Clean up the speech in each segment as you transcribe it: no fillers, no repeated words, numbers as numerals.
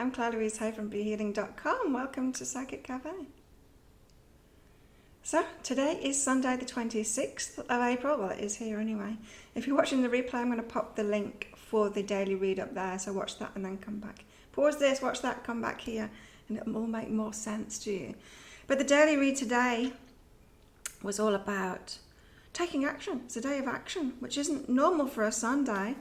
I'm Claire Louise Hay from BeHealing.com. Welcome to Psychic Cafe. So, today is Sunday the 26th of April. Well, it is here anyway. If you're watching the replay, I'm going to pop the link for the daily read up there. So watch that and then come back. Pause this, watch that, come back here, and it will make more sense to you. But the daily read today was all about taking action. It's a day of action, which isn't normal for a Sunday.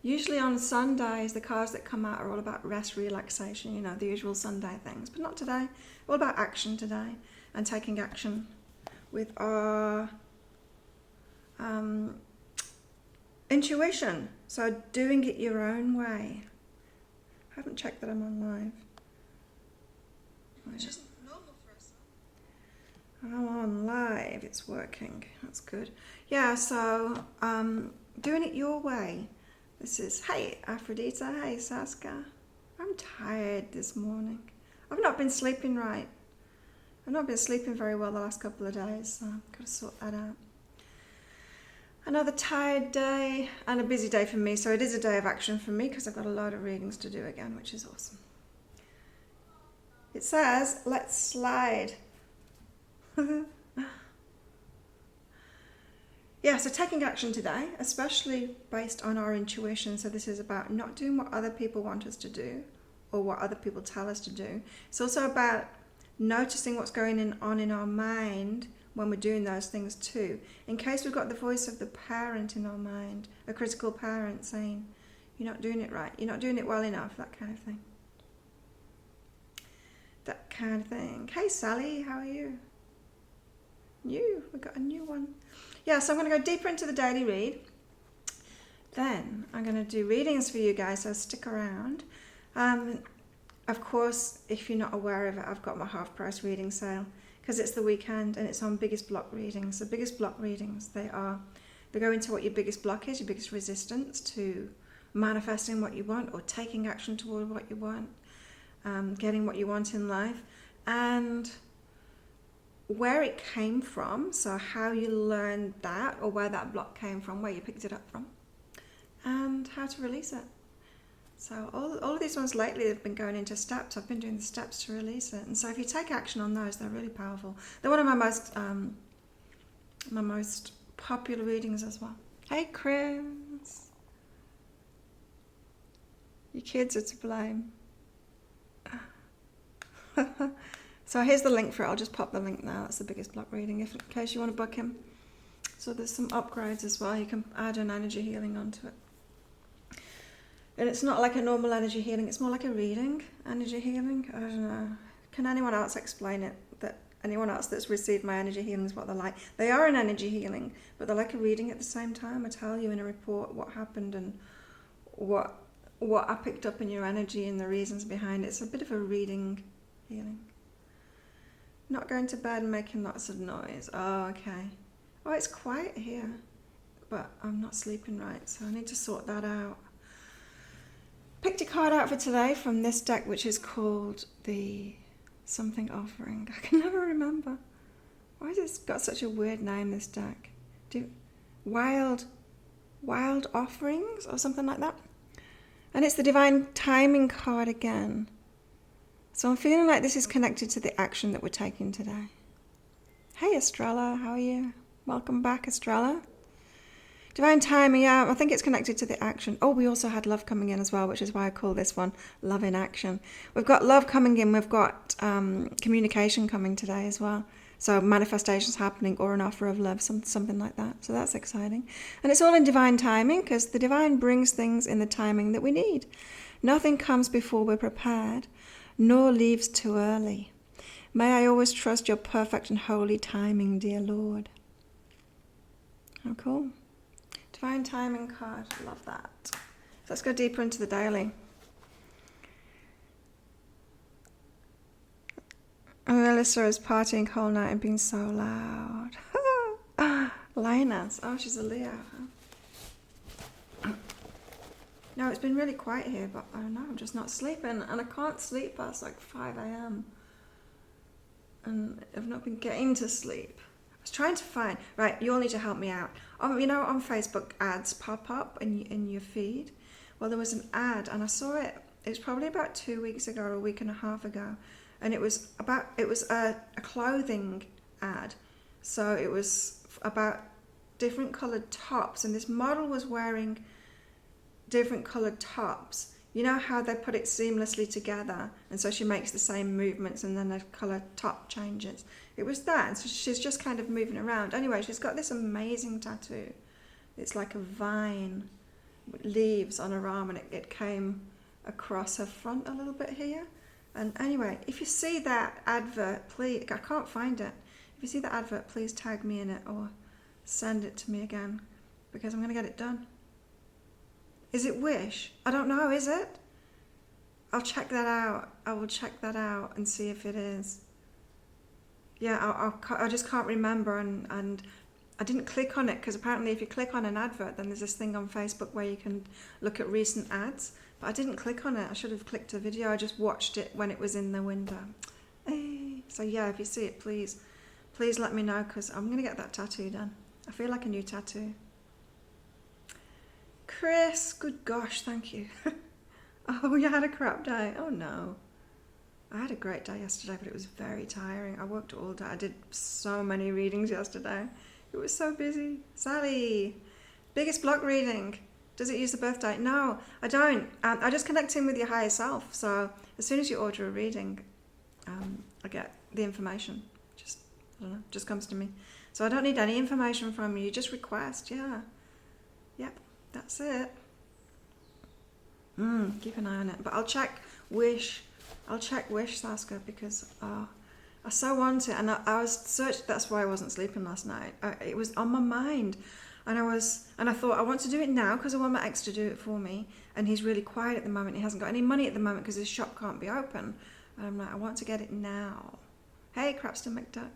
Usually on Sundays, the cards that come out are all about rest, relaxation, the usual Sunday things. But not today. All about action today and taking action with our intuition. So doing it your own way. I haven't checked that I'm on live. Which is normal for us. I'm on live. It's working. That's good. Yeah, so doing it your way. This is, hey Aphrodite, hey Saska. I'm tired this morning. I've not been sleeping right. I've not been sleeping very well the last couple of days, so I've got to sort that out. Another tired day and a busy day for me, so it is a day of action for me because I've got a lot of readings to do again, which is awesome. It says, let's slide. Yeah, so taking action today, especially based on our intuition. So this is about not doing what other people want us to do or what other people tell us to do. It's also about noticing what's going on in our mind when we're doing those things too. In case we've got the voice of the parent in our mind, a critical parent saying, you're not doing it right, you're not doing it well enough, that kind of thing. That kind of thing. Hey Sally, how are you? We've got a new one. Yeah, so I'm going to go deeper into the daily read. Then I'm going to do readings for you guys, so stick around. Of course, if you're not aware of it, I've got my half-price reading sale because it's the weekend and it's on Biggest Block readings. The Biggest Block readings, they go into what your biggest block is, your biggest resistance to manifesting what you want or taking action toward what you want, getting what you want in life, and where it came from, so how you learned that or where that block came from, where you picked it up from, and how to release it. So all of these ones lately have been going into steps. I've been doing the steps to release it, and so if you take action on those, they're really powerful. They're one of my most popular readings as well. Hey Chris, your kids are to blame. So here's the link for it. I'll just pop the link now. That's the Biggest Block reading, in case you want to book him. So there's some upgrades as well. You can add an energy healing onto it. And it's not like a normal energy healing. It's more like a reading energy healing. I don't know. Can anyone else explain it? That anyone else that's received my energy healings, what they're like? They are an energy healing, but they're like a reading at the same time. I tell you in a report what happened and what I picked up in your energy and the reasons behind it. It's a bit of a reading healing. Not going to bed and making lots of noise. Oh, okay. Oh, it's quiet here, but I'm not sleeping right, so I need to sort that out. Picked a card out for today from this deck, which is called the something offering. I can never remember. Why has it got such a weird name, this deck? Wild Offerings or something like that? And it's the Divine Timing card again. So I'm feeling like this is connected to the action that we're taking today. Hey Estrella, how are you? Welcome back, Estrella. Divine Timing, yeah, I think it's connected to the action. Oh, we also had love coming in as well, which is why I call this one Love in Action. We've got love coming in, we've got communication coming today as well. So manifestations happening or an offer of love, something like that. So that's exciting. And it's all in divine timing because the divine brings things in the timing that we need. Nothing comes before we're prepared, nor leaves too early. May I always trust your perfect and holy timing, dear Lord. How cool. Divine Timing card, love that. So let's go deeper into the daily. Melissa is partying whole night and being so loud. Lioness, oh, she's a Leo. No, it's been really quiet here, but I don't know, I'm just not sleeping, and I can't sleep past like 5 a.m. And I've not been getting to sleep. I was trying to find, right, you all need to help me out. On Facebook ads pop up in your feed. Well, there was an ad, and I saw it It's probably about 2 weeks ago or a week and a half ago, and it was a clothing ad. So it was about different coloured tops, and this model was wearing different coloured tops. You know how they put it seamlessly together, and so she makes the same movements and then the colour top changes. It was that, and so she's just kind of moving around. Anyway, she's got this amazing tattoo. It's like a vine with leaves on her arm, and it came across her front a little bit here. And anyway, if you see that advert, please, I can't find it. If you see that advert, please tag me in it or send it to me again, because I'm going to get it done. Is it Wish? I don't know, is it? I'll check that out. I will check that out and see if it is. Yeah, I just can't remember, and I didn't click on it, because apparently if you click on an advert, then there's this thing on Facebook where you can look at recent ads. But I didn't click on it. I should have clicked a video. I just watched it when it was in the window. Hey. So yeah, if you see it, please let me know, because I'm going to get that tattoo done. I feel like a new tattoo. Chris, good gosh, thank you. Oh, you had a crap day. Oh no. I had a great day yesterday, but it was very tiring. I worked all day. I did so many readings yesterday. It was so busy. Sally, biggest block reading. Does it use the birth date? No, I don't. I just connect in with your higher self. So as soon as you order a reading, I get the information. I don't know, just comes to me. So I don't need any information from you. You just request, yeah. Yep, that's it. Keep an eye on it. But I'll check Wish. Saskia, because I so want it. And I was searched. That's why I wasn't sleeping last night. It was on my mind. And I thought, I want to do it now because I want my ex to do it for me. And he's really quiet at the moment. He hasn't got any money at the moment because his shop can't be open. And I'm like, I want to get it now. Hey, Crapston McDuck.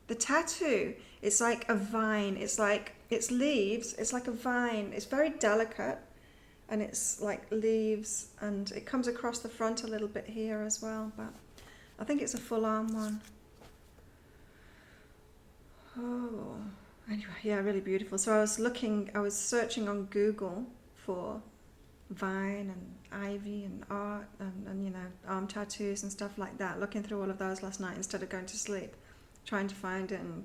The tattoo, it's like a vine. It's leaves. It's like a vine. It's very delicate. And it's like leaves. And it comes across the front a little bit here as well. But I think it's a full arm one. Oh, anyway, yeah, really beautiful. So I was searching on Google for vine and ivy and art and you know, arm tattoos and stuff like that, looking through all of those last night instead of going to sleep, trying to find it, and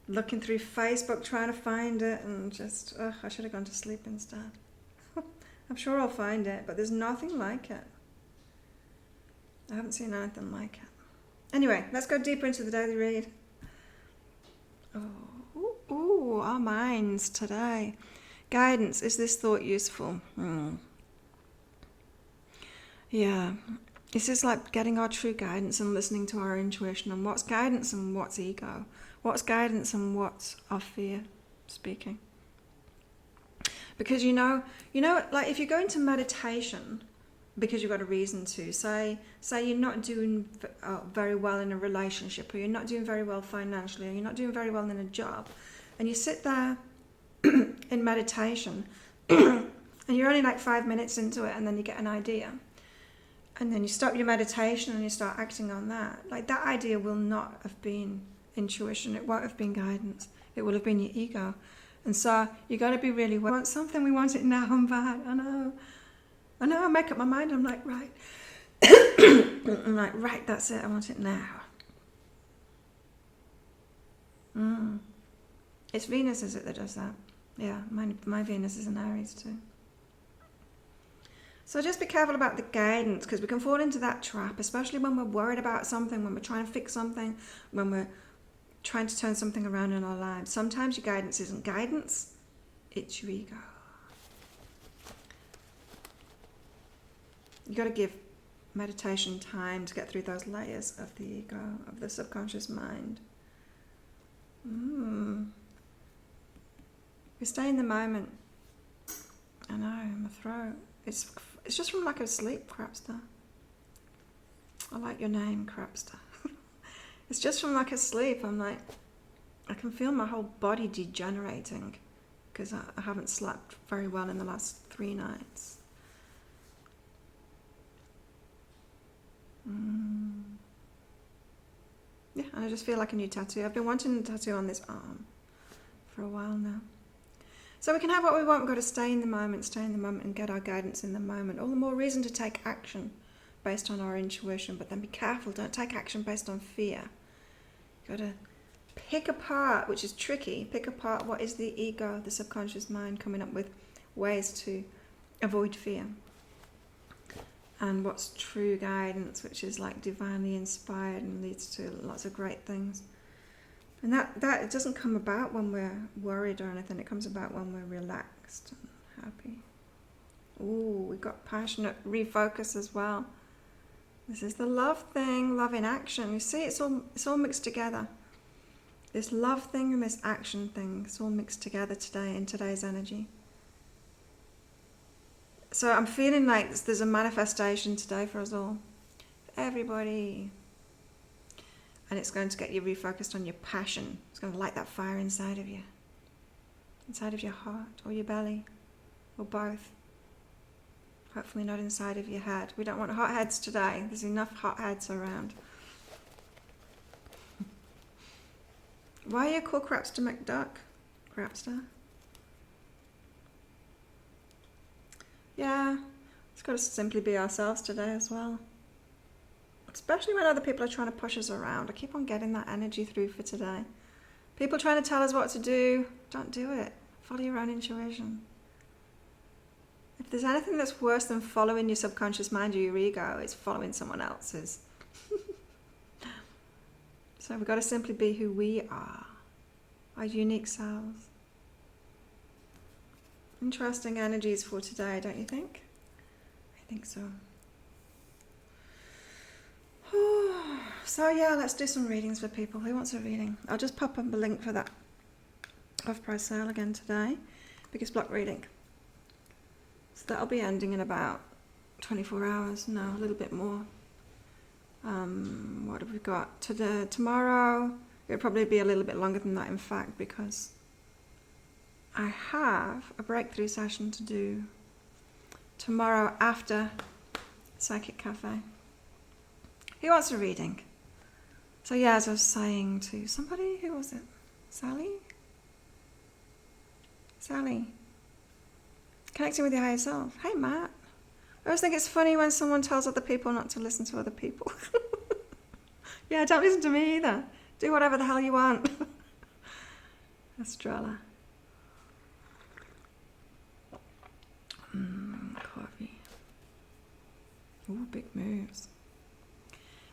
looking through Facebook trying to find it, and just, I should have gone to sleep instead. I'm sure I'll find it, but there's nothing like it. I haven't seen anything like it. Anyway, let's go deeper into the daily read. Oh, our minds today. Guidance. Is this thought useful? Yeah. This is like getting our true guidance and listening to our intuition, and what's guidance and what's ego. What's guidance and what's our fear speaking. Because you know, like if you go into meditation because you've got a reason to, say you're not doing very well in a relationship, or you're not doing very well financially, or you're not doing very well in a job, and you sit there in meditation and you're only like 5 minutes into it, and then you get an idea, and then you stop your meditation and you start acting on that. Like that idea will not have been intuition. It won't have been guidance. It will have been your ego. And so you got to be really, we want something, we want it now and bad. I know, I make up my mind. I'm like, right. I'm like, right, that's it. I want it now. It's Venus, is it, that does that? Yeah, my Venus is in Aries too. So just be careful about the guidance, because we can fall into that trap, especially when we're worried about something, when we're trying to fix something, when we're trying to turn something around in our lives. Sometimes your guidance isn't guidance, it's your ego. You got to give meditation time to get through those layers of the ego, of the subconscious mind. We stay in the moment. I know, my throat. It's just from lack of sleep, Crapster. I like your name, Crapster. It's just from lack of sleep. I'm like, I can feel my whole body degenerating because I haven't slept very well in the last 3 nights. Yeah, and I just feel like a new tattoo. I've been wanting a tattoo on this arm for a while now. So we can have what we want. We've got to stay in the moment and get our guidance in the moment. All the more reason to take action based on our intuition, but then be careful. Don't take action based on fear. You've got to pick apart, which is tricky, pick apart what is the ego, the subconscious mind, coming up with ways to avoid fear. And what's true guidance, which is like divinely inspired and leads to lots of great things. And that it doesn't come about when we're worried or anything. It comes about when we're relaxed and happy. Ooh, we've got passionate refocus as well. This is the love thing, love in action. You see, it's all mixed together. This love thing and this action thing, it's all mixed together today in today's energy. So I'm feeling like there's a manifestation today for us all. For everybody. And it's going to get you refocused on your passion. It's going to light that fire inside of you. Inside of your heart or your belly. Or both. Hopefully not inside of your head. We don't want hot heads today. There's enough hot heads around. Why are you called Crapster McDuck? Crapster? Yeah, it's got to simply be ourselves today as well. Especially when other people are trying to push us around. I keep on getting that energy through for today. People trying to tell us what to do, don't do it. Follow your own intuition. If there's anything that's worse than following your subconscious mind or your ego, it's following someone else's. So we've got to simply be who we are, our unique selves. Interesting energies for today, don't you think? I think so. So yeah, let's do some readings for people. Who wants a reading? I'll just pop up a link for that off-price sale again today. Biggest block reading. So that'll be ending in about 24 hours. No, a little bit more. What have we got? Tomorrow, it'll probably be a little bit longer than that, in fact, because I have a breakthrough session to do tomorrow after Psychic Cafe. Who wants a reading? So yeah, as I was saying to somebody, who was it? Sally? Connecting with your higher self. Hey, Matt. I always think it's funny when someone tells other people not to listen to other people. Yeah, don't listen to me either. Do whatever the hell you want. Estrella. Coffee. Ooh, big moves.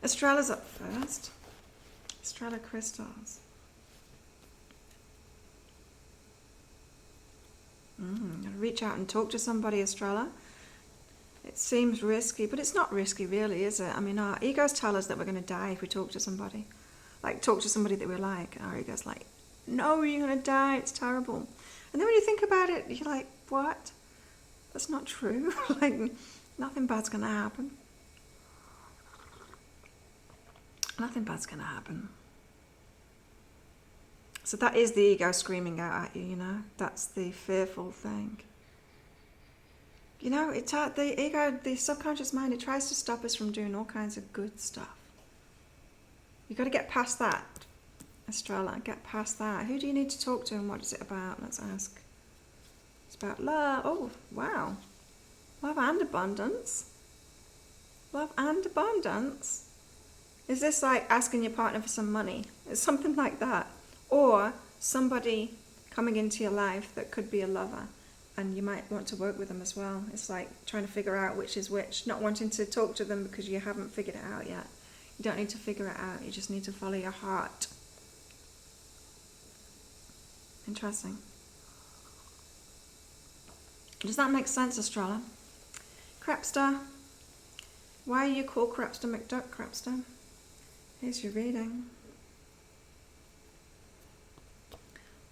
Estrella's up first. Estrella crystals. Reach out and talk to somebody, Estrella. It seems risky, but it's not risky really, is it? I mean, our egos tell us that we're going to die if we talk to somebody. Like, talk to somebody that we like. Our ego's like, no, you're going to die, it's terrible. And then when you think about it, you're like, what? That's not true. Like, nothing bad's going to happen. Nothing bad's going to happen. So that is the ego screaming out at you, you know? That's the fearful thing. You know, the ego, the subconscious mind, it tries to stop us from doing all kinds of good stuff. You've got to get past that, Estrella. Get past that. Who do you need to talk to and what is it about? Let's ask. It's about love. Oh, wow. Love and abundance. Love and abundance. Is this like asking your partner for some money? It's something like that. Or somebody coming into your life that could be a lover. And you might want to work with them as well. It's like trying to figure out which is which. Not wanting to talk to them because you haven't figured it out yet. You don't need to figure it out. You just need to follow your heart. Interesting. Does that make sense, Estrella? Crapster. Why are you called Crapster McDuck, Crapster? Here's your reading.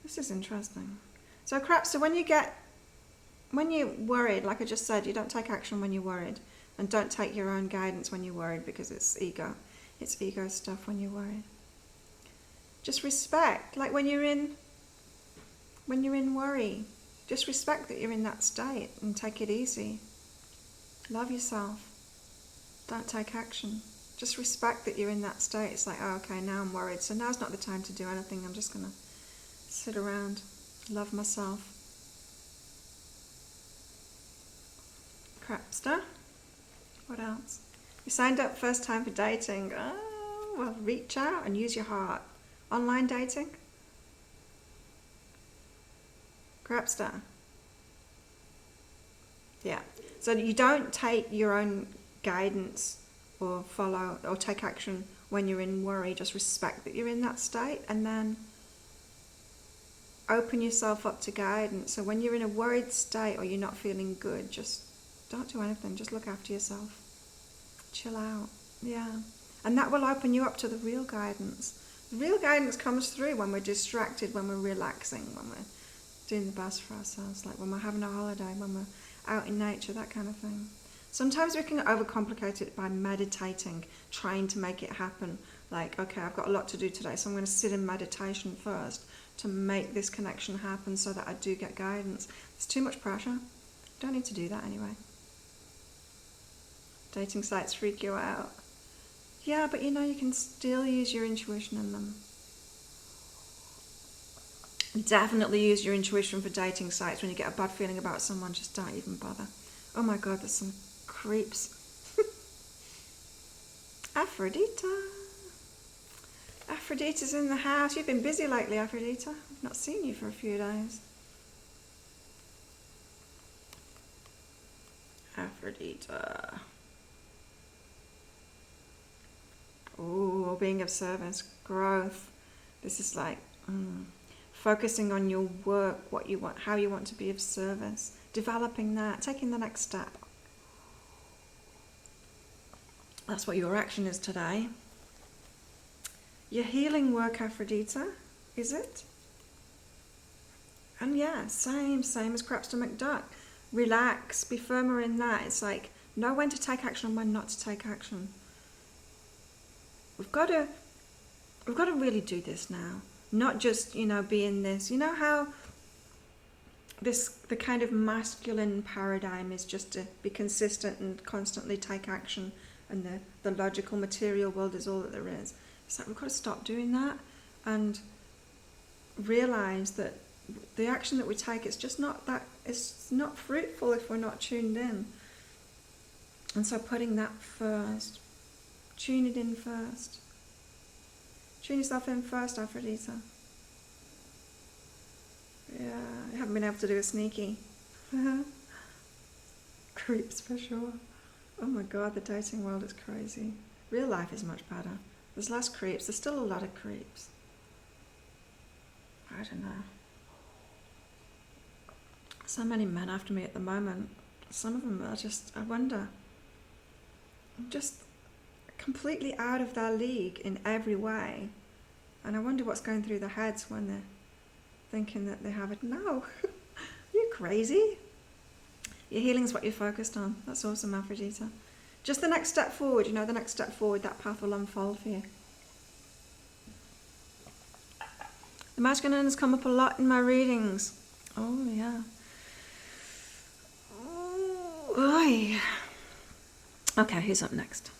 This is interesting. So Crapster, when you're worried, like I just said, you don't take action when you're worried. And don't take your own guidance when you're worried because it's ego. It's ego stuff when you're worried. Just respect, like when you're in worry, just respect that you're in that state and take it easy. Love yourself. Don't take action. Just respect that you're in that state. It's like, oh, okay, now I'm worried. So now's not the time to do anything. I'm just going to sit around, love myself. Crapster. What else? You signed up first time for dating. Oh, well, reach out and use your heart. Online dating? Crapster. Yeah. So you don't take your own guidance or follow or take action when you're in worry. Just respect that you're in that state and then open yourself up to guidance. So when you're in a worried state or you're not feeling good, just don't do anything. Just look after yourself. Chill out. Yeah. And that will open you up to the real guidance. The real guidance comes through when we're distracted, when we're relaxing, when we're doing the best for ourselves, like when we're having a holiday, when we're out in nature, that kind of thing. Sometimes we can overcomplicate it by meditating, trying to make it happen. Like, okay, I've got a lot to do today, so I'm going to sit in meditation first to make this connection happen so that I do get guidance. It's too much pressure. Don't need to do that anyway. Dating sites freak you out. Yeah, but you know, you can still use your intuition in them. Definitely use your intuition for dating sites. When you get a bad feeling about someone, just don't even bother. Oh my God, there's some creeps. Aphrodita. Aphrodita's in the house. You've been busy lately, Aphrodita. I've not seen you for a few days. Aphrodita. Oh, being of service, growth. This is like focusing on your work, what you want, how you want to be of service, developing that, taking the next step. That's what your action is today. Your healing work, Aphrodita, is it? And yeah, same as Crapster McDuck. Relax, be firmer in that. It's like, know when to take action and when not to take action. We've got to really do this now. Not just, be in this. You know how the kind of masculine paradigm is just to be consistent and constantly take action, and the logical material world is all that there is. It's like we've got to stop doing that and realize that the action that we take, it's not fruitful if we're not tuned in. And so putting that first, tune it in first. Tune yourself in first, Aphrodita. Yeah, you haven't been able to do a sneaky. Creeps for sure. Oh my God, the dating world is crazy. Real life is much better. There's less creeps. There's still a lot of creeps. I don't know. So many men after me at the moment. Some of them are just, I wonder, just completely out of their league in every way. And I wonder what's going through their heads when they're thinking that they have it. No, you're crazy. Your healing's what you're focused on. That's awesome, Aphrodita. Just the next step forward, the next step forward, that path will unfold for you. The masculine has come up a lot in my readings. Oh, yeah. Oh, okay, who's up next?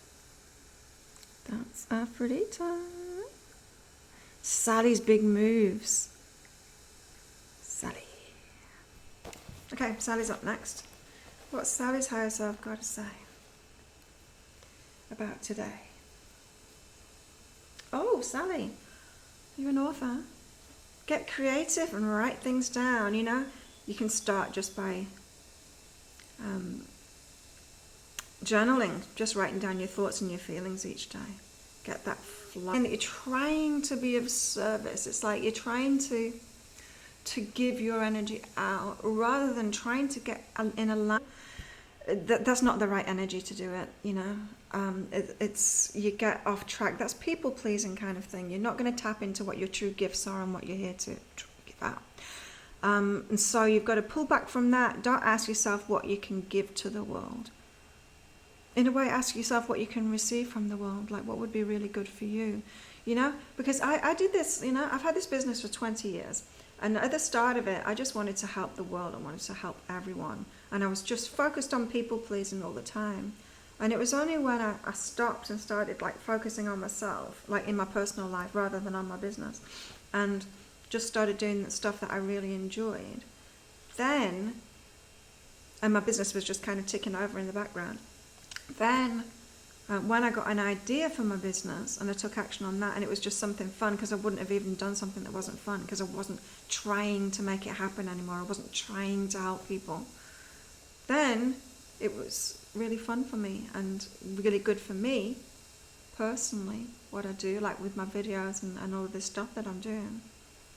That's Aphrodita. Sally's big moves. Sally. Okay, Sally's up next. What's Sally's higher self got to say about today? Oh, Sally, you're an author. Get creative and write things down, You can start just by journaling, just writing down your thoughts and your feelings each day. Get that flow. And that you're trying to be of service. It's like you're trying to give your energy out rather than trying to get in a line. That's not the right energy to do it, it's you get off track. That's people pleasing kind of thing. You're not going to tap into what your true gifts are and what you're here to give out. And so you've got to pull back from that. Don't ask yourself what you can give to the world. In a way, ask yourself what you can receive from the world, like what would be really good for you, because I did this, I've had this business for 20 years. And at the start of it, I just wanted to help the world. I wanted to help everyone. And I was just focused on people pleasing all the time. And it was only when I stopped and started focusing on myself, in my personal life rather than on my business, and just started doing the stuff that I really enjoyed. Then and my business was just kind of ticking over in the background. Then when I got an idea for my business and I took action on that, and it was just something fun, because I wouldn't have even done something that wasn't fun, because I wasn't trying to make it happen anymore. I wasn't trying to help people. Then it was really fun for me and really good for me personally, what I do, like with my videos and all of this stuff that I'm doing.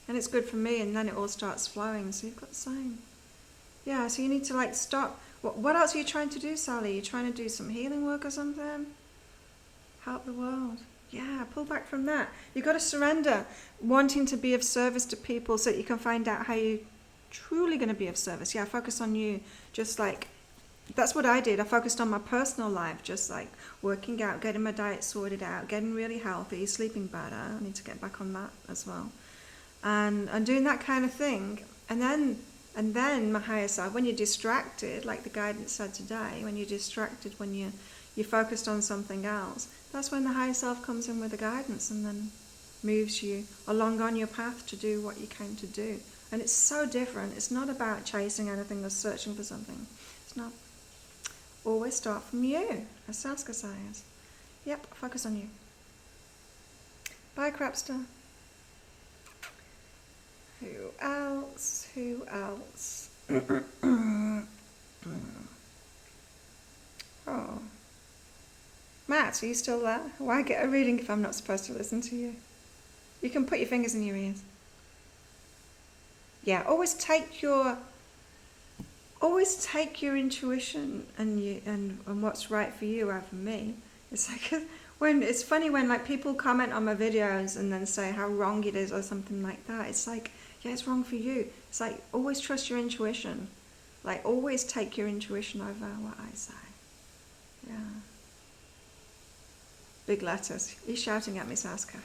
And it's good for me, and then it all starts flowing. So you've got the same. Yeah, so you need to like stop. What else are you trying to do, Sally? Are you trying to do some healing work or something? Help the world. Yeah, pull back from that. You've got to surrender wanting to be of service to people so that you can find out how you're truly going to be of service. Yeah, focus on you. Just like, that's what I did. I focused on my personal life, just like working out, getting my diet sorted out, getting really healthy, sleeping better. I need to get back on that as well. And doing that kind of thing. And then my higher self, when you're distracted, like the guidance said today, when you're distracted, when you're focused on something else, that's when the higher self comes in with the guidance and then moves you along on your path to do what you came to do. And it's so different. It's not about chasing anything or searching for something. It's not. Always start from you, as Saskia says. Yep, focus on you. Bye, Crapster. Who else? Who else? Oh. Matt, are you still there? Why get a reading if I'm not supposed to listen to you? You can put your fingers in your ears. Yeah, always take your intuition and what's right for you over me. It's like it's funny when like people comment on my videos and then say how wrong it is or something like that. It's like, yeah, it's wrong for you. It's like, always trust your intuition. Like, always take your intuition over what I say. Yeah. Big letters. He's shouting at me, Saskia.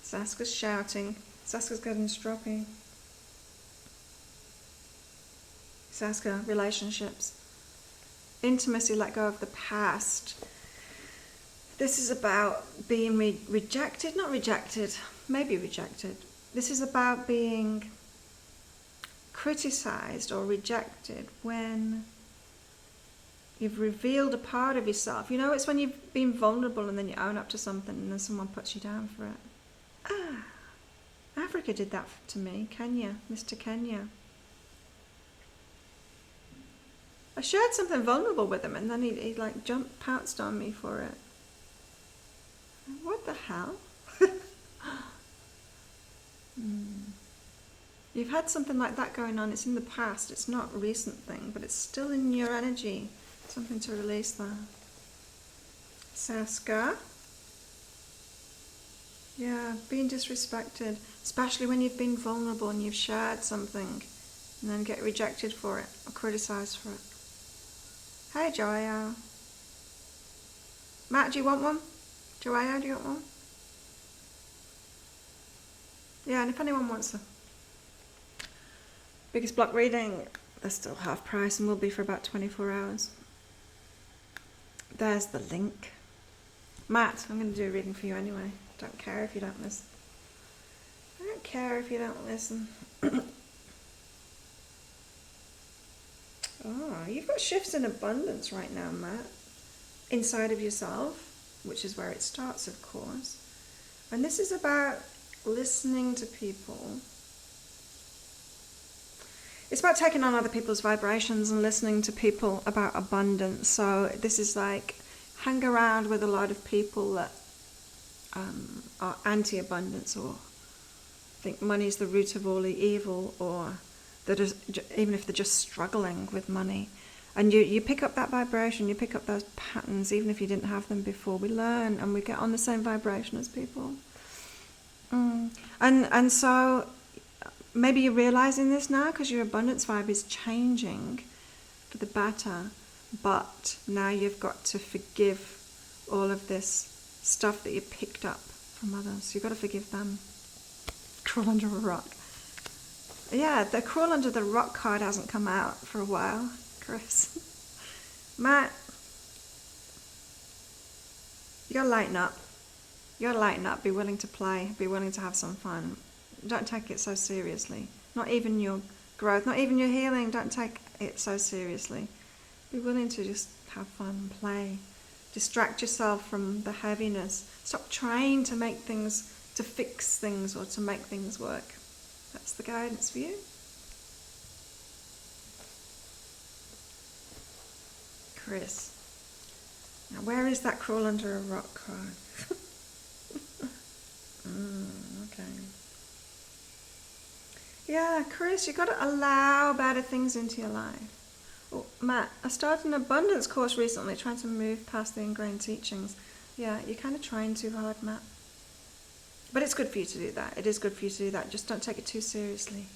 Saskia's shouting. Saskia's getting stroppy. Saskia, relationships. Intimacy, let go of the past. This is about being rejected, not rejected, maybe rejected. This is about being criticized or rejected when you've revealed a part of yourself. You know, it's when you've been vulnerable and then you own up to something and then someone puts you down for it. Africa did that to me. Kenya, Mr. Kenya. I shared something vulnerable with him and then he like pounced on me for it. What the hell? You've had something like that going on. It's in the past. It's not a recent thing, but it's still in your energy. Something to release there. Saskia. Yeah, being disrespected, especially when you've been vulnerable and you've shared something and then get rejected for it or criticised for it. Hey, Joya. Matt, do you want one? Joya, do you want one? Yeah, and if anyone wants the biggest block reading, they're still half price and will be for about 24 hours. There's the link. Matt, I'm going to do a reading for you anyway. Don't care if you don't listen. I don't care if you don't listen. Oh, you've got shifts in abundance right now, Matt. Inside of yourself, which is where it starts, of course. And this is about listening to people. It's about taking on other people's vibrations and listening to people about abundance. So this is like, hang around with a lot of people that are anti-abundance or think money is the root of all the evil, or that is, even if they're just struggling with money. And you pick up that vibration, you pick up those patterns, even if you didn't have them before. We learn and we get on the same vibration as people. And so maybe you're realizing this now because your abundance vibe is changing for the better. But now you've got to forgive all of this stuff that you picked up from others. You've got to forgive them. Crawl under a rock. Yeah, the crawl under the rock card hasn't come out for a while, Chris. Matt, you gotta lighten up. You gotta lighten up, be willing to play, be willing to have some fun. Don't take it so seriously. Not even your growth, not even your healing. Don't take it so seriously. Be willing to just have fun and play. Distract yourself from the heaviness. Stop trying to make things, to fix things or to make things work. That's the guidance for you. Chris. Now where is that crawl under a rock card? Okay. Yeah, Chris, you've got to allow better things into your life. Oh, Matt, I started an abundance course recently, trying to move past the ingrained teachings. Yeah, you're kind of trying too hard, Matt. But it's good for you to do that. It is good for you to do that. Just don't take it too seriously.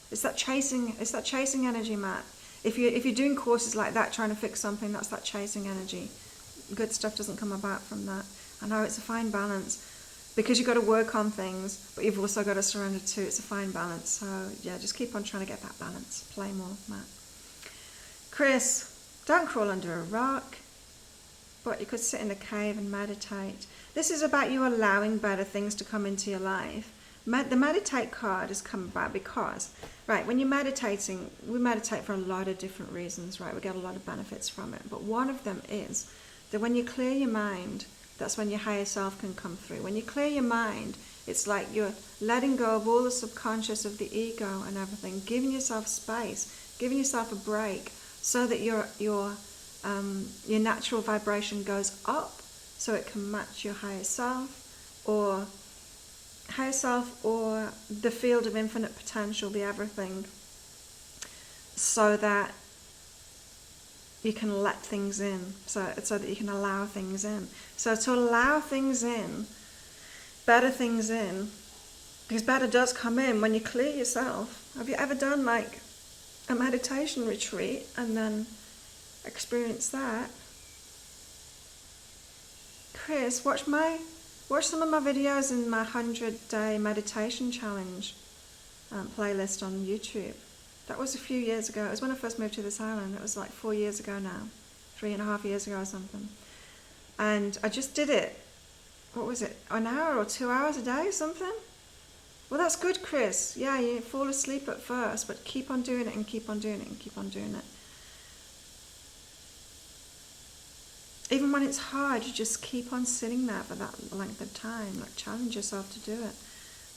It's that chasing energy, Matt. If you're doing courses like that, trying to fix something, that's that chasing energy. Good stuff doesn't come about from that. I know it's a fine balance. Because you've got to work on things, but you've also got to surrender too. It's a fine balance. So yeah, just keep on trying to get that balance. Play more, Matt. Chris, don't crawl under a rock, but you could sit in a cave and meditate. This is about you allowing better things to come into your life. The meditate card has come about because, right, when you're meditating, we meditate for a lot of different reasons, right? We get a lot of benefits from it. But one of them is that when you clear your mind, that's when your higher self can come through. When you clear your mind, it's like you're letting go of all the subconscious of the ego and everything, giving yourself space, giving yourself a break so that your natural vibration goes up so it can match your higher self or the field of infinite potential, the everything, so that you can let things in, so that you can allow things in. So to allow things in, better things in, because better does come in when you clear yourself. Have you ever done like a meditation retreat and then experienced that? Chris, watch some of my videos in my 100-day meditation challenge playlist on YouTube. That was a few years ago. It was when I first moved to this island. It was like 4 years ago now. 3.5 years ago or something. And I just did it. What was it? An hour or 2 hours a day or something? Well, that's good, Chris. Yeah, you fall asleep at first, but keep on doing it and keep on doing it and keep on doing it. Even when it's hard, you just keep on sitting there for that length of time. Like, challenge yourself to do it.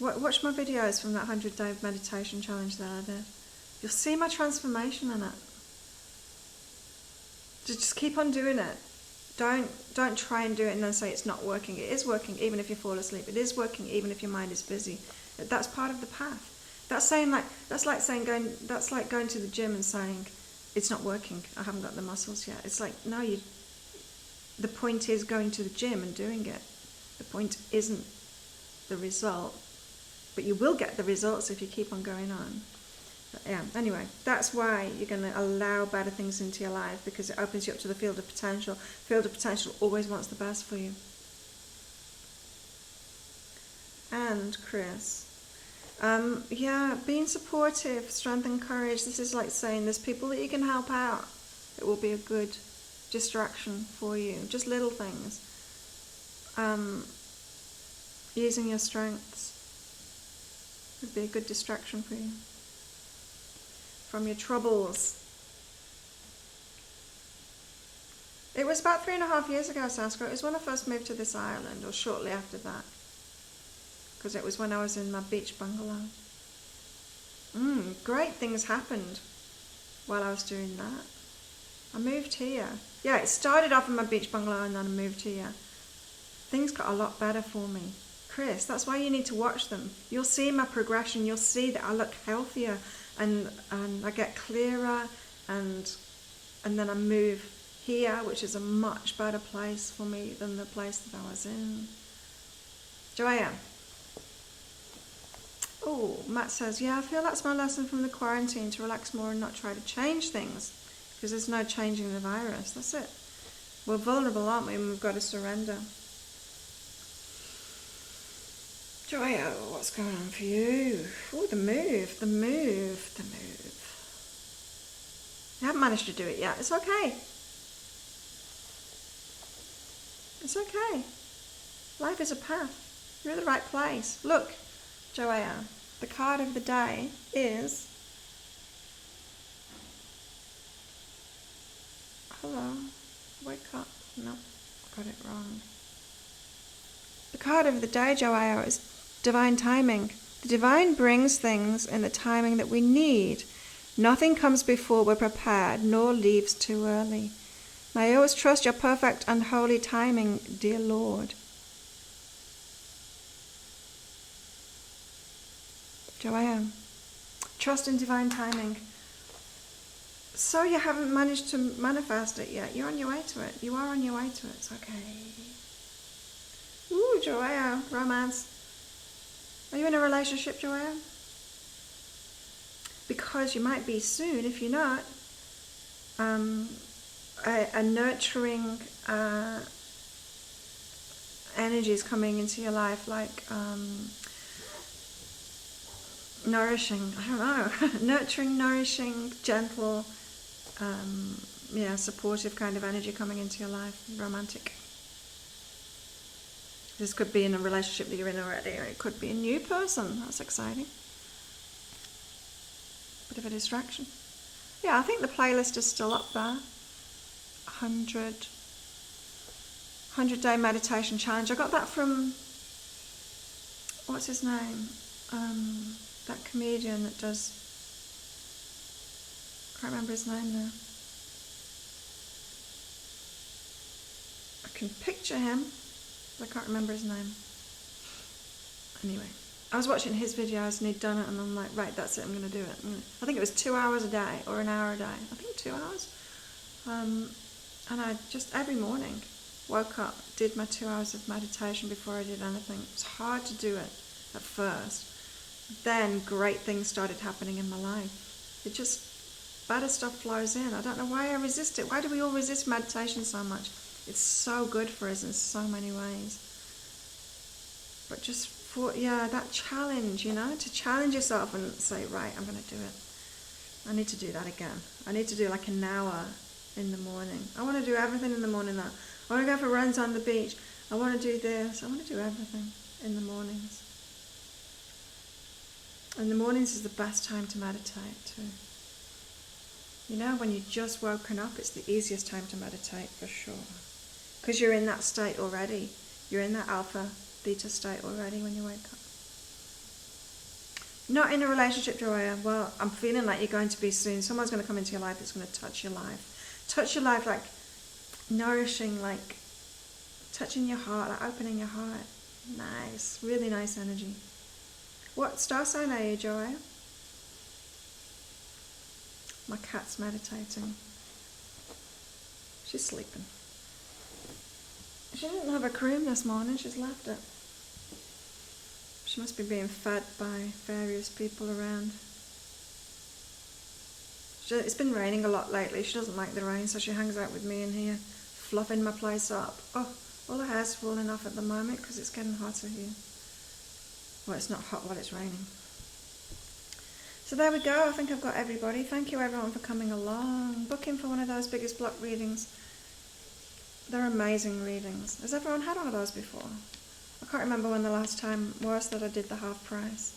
Watch my videos from that 100-day meditation challenge that I did. You'll see my transformation in it. Just keep on doing it. Don't try and do it and then say it's not working. It is working even if you fall asleep. It is working even if your mind is busy. That's part of the path. That's like going to the gym and saying it's not working. I haven't got the muscles yet. It's like, no, the point is going to the gym and doing it. The point isn't the result, but you will get the results if you keep on going on. But yeah, anyway, that's why you're going to allow better things into your life, because it opens you up to the field of potential. Field of potential always wants the best for you. And Chris, being supportive, strength and courage. This is like saying there's people that you can help out. It will be a good distraction for you. Just little things. Using your strengths would be a good distraction for you from your troubles. It was about 3.5 years ago, Saskia. It was when I first moved to this island, or shortly after that, because it was when I was in my beach bungalow. Great things happened while I was doing that. I moved here. Yeah, it started off in my beach bungalow and then I moved here. Things got a lot better for me. Chris, that's why you need to watch them. You'll see my progression. You'll see that I look healthier and I get clearer, and then I move here, which is a much better place for me than the place that I was in. Joanne. Oh, Matt says, yeah, I feel that's my lesson from the quarantine, to relax more and not try to change things, because there's no changing the virus. That's it. We're vulnerable, aren't we? And we've got to surrender. Joya, what's going on for you? Oh, the move. You haven't managed to do it yet. It's okay. It's okay. Life is a path. You're in the right place. Look, Joanne, The card of the day is... Hello. Wake up. No, got it wrong. The card of the day, Joao, is divine timing. The divine brings things in the timing that we need. Nothing comes before we're prepared, nor leaves too early. May I always trust your perfect and holy timing, dear Lord. Joanne, trust in divine timing. So you haven't managed to manifest it yet. You're on your way to it. You are on your way to it. It's okay. Ooh, Joanne, romance. Are you in a relationship, Joanne? Because you might be soon, if you're not. A nurturing energy is coming into your life, like nourishing, I don't know, nurturing, nourishing, gentle, supportive kind of energy coming into your life, romantic. This could be in a relationship that you're in already, or it could be a new person. That's exciting. Bit of a distraction. Yeah, I think the playlist is still up there. 100-day meditation challenge. I got that from, what's his name? That comedian that does, can't remember his name now. I can picture him, but I can't remember his name. Anyway, I was watching his videos and he'd done it, and I'm like, right, that's it, I'm going to do it. I think it was 2 hours a day or an hour a day. I think 2 hours. And I just every morning woke up, did my 2 hours of meditation before I did anything. It was hard to do it at first. Then great things started happening in my life. It just, better stuff flows in. I don't know why I resist it. Why do we all resist meditation so much? It's so good for us in so many ways. But just for, that challenge, to challenge yourself and say, right, I'm going to do it. I need to do that again. I need to do like an hour in the morning. I want to do everything in the morning now. I want to go for runs on the beach. I want to do this. I want to do everything in the mornings. And the mornings is the best time to meditate too. When you've just woken up, it's the easiest time to meditate for sure. Because you're in that state already. You're in that alpha, beta state already when you wake up. Not in a relationship, Joya. Well, I'm feeling like you're going to be soon. Someone's going to come into your life that's going to touch your life. Touch your life like nourishing, like touching your heart, like opening your heart. Nice. Really nice energy. What star sign are you, Joya? My cat's meditating. She's sleeping. She didn't have a cream this morning. She's left it. She must be being fed by various people around. It's been raining a lot lately. She doesn't like the rain, so she hangs out with me in here, fluffing my place up. Oh, all her hair's falling off at the moment because it's getting hotter here. Well, it's not hot while it's raining. So there we go. I think I've got everybody. Thank you everyone for coming along. Book in for one of those biggest block readings. They're amazing readings. Has everyone had one of those before? I can't remember when the last time was that I did the half price.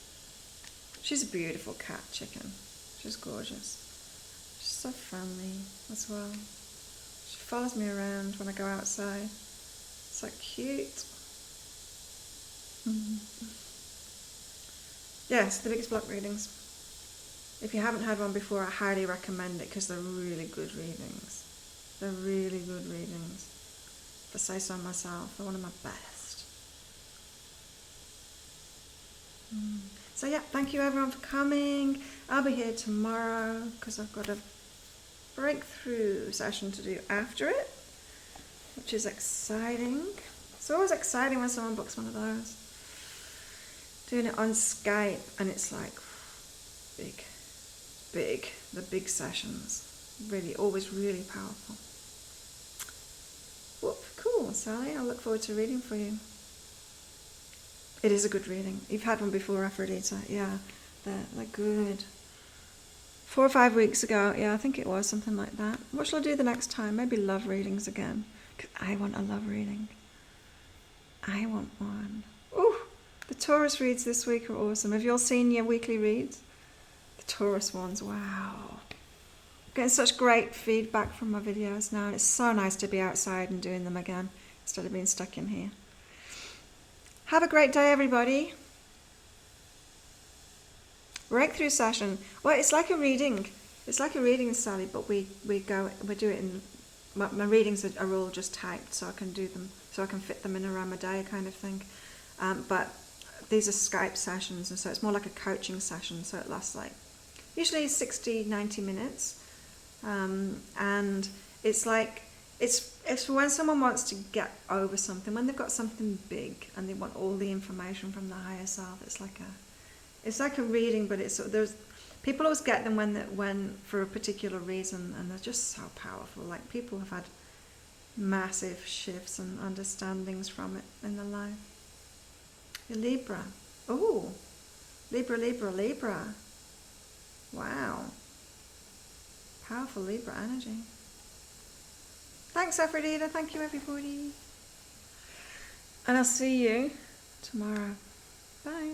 She's a beautiful cat chicken. She's gorgeous. She's so friendly as well. She follows me around when I go outside. So cute. Yes, the biggest block readings. If you haven't had one before, I highly recommend it because they're really good readings. They're really good readings. If I say so myself, they're one of my best. So yeah, thank you everyone for coming. I'll be here tomorrow because I've got a breakthrough session to do after it, which is exciting. It's always exciting when someone books one of those. Doing it on Skype, and it's like the big sessions. Really, always really powerful. Whoop, cool, Sally. I look forward to reading for you. It is a good reading. You've had one before, Aphrodite. Yeah, they're good. 4 or 5 weeks ago, yeah, I think it was something like that. What shall I do the next time? Maybe love readings again. Because I want a love reading. I want one. Ooh, The Taurus reads this week are awesome. Have you all seen your weekly reads? The Taurus ones, wow. Getting such great feedback from my videos now. It's so nice to be outside and doing them again instead of being stuck in here. Have a great day, everybody. Breakthrough session. Well, it's like a reading. It's like a reading, Sally, but we do it in. My readings are all just typed, so I can do them, so I can fit them in around my day, kind of thing. But these are Skype sessions, and so it's more like a coaching session. So it lasts like usually 60, 90 minutes, and it's like it's for when someone wants to get over something, when they've got something big and they want all the information from the higher self. It's like a reading, but there's people always get them when for a particular reason, and they're just so powerful. Like people have had massive shifts and understandings from it in their life. You're Libra. Oh, Libra. Wow. Powerful Libra energy. Thanks, Aphrodite. Thank you, everybody. And I'll see you tomorrow. Bye.